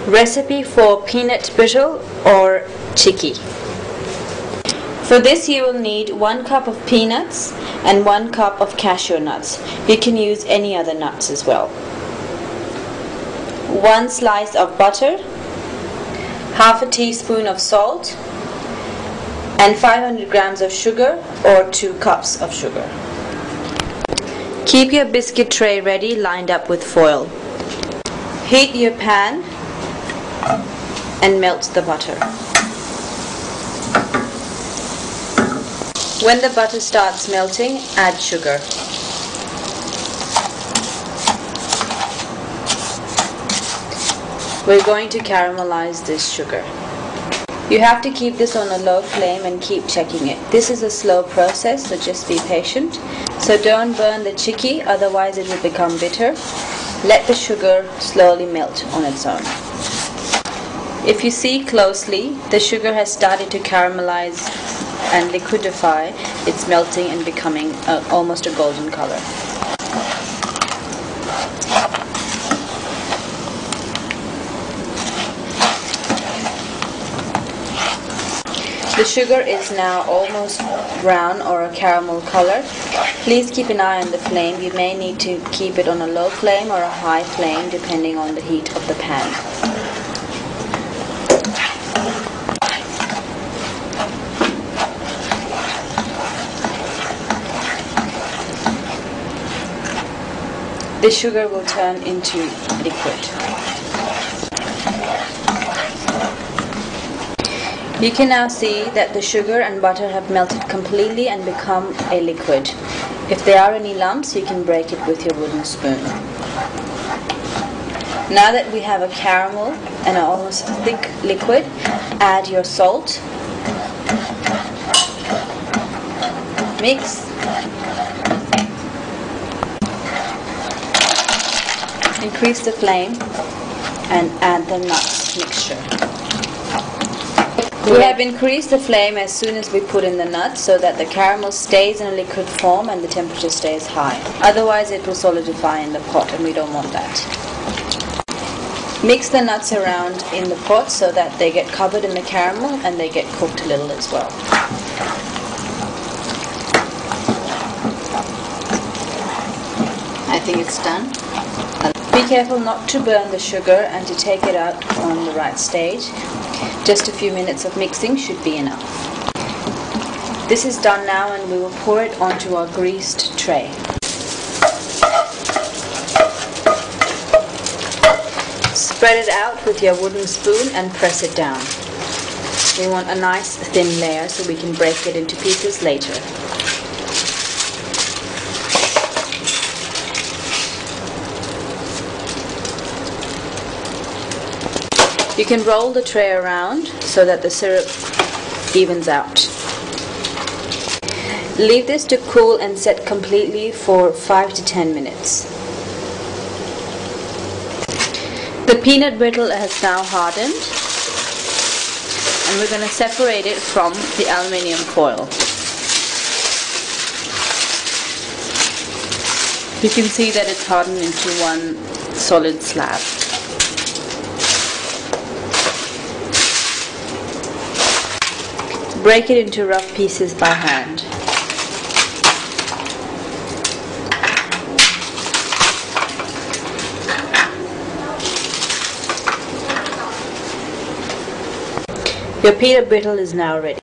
Recipe for peanut brittle or chikki. For this you will need 1 cup of peanuts and 1 cup of cashew nuts. You can use any other nuts as well. 1 slice of butter, half a teaspoon of salt, and 500 grams of sugar or 2 cups of sugar. Keep your biscuit tray ready, lined up with foil. Heat your pan and melt the butter. When the butter starts melting, add sugar. We're going to caramelize this sugar. You have to keep this on a low flame and keep checking it. This is a slow process, so just be patient. So don't burn the chikki, otherwise it will become bitter. Let the sugar slowly melt on its own. If you see closely, the sugar has started to caramelize and liquidify. It's melting and becoming almost a golden color. The sugar is now almost brown or a caramel color. Please keep an eye on the flame. You may need to keep it on a low flame or a high flame depending on the heat of the pan. The sugar will turn into liquid. You can now see that the sugar and butter have melted completely and become a liquid. If there are any lumps, you can break it with your wooden spoon. Now that we have a caramel and an almost thick liquid, add your salt. Mix. Increase the flame and add the nut mixture. We have increased the flame as soon as we put in the nuts so that the caramel stays in a liquid form and the temperature stays high. Otherwise it will solidify in the pot and we don't want that. Mix the nuts around in the pot so that they get covered in the caramel and they get cooked a little as well. I think it's done. Be careful not to burn the sugar and to take it out on the right stage. Just a few minutes of mixing should be enough. This is done now and we will pour it onto our greased tray. Spread it out with your wooden spoon and press it down. We want a nice thin layer so we can break it into pieces later. You can roll the tray around so that the syrup evens out. Leave this to cool and set completely for 5 to 10 minutes. The peanut brittle has now hardened and we're going to separate it from the aluminium foil. You can see that it's hardened into one solid slab. Break it into rough pieces by hand. Your peanut brittle is now ready.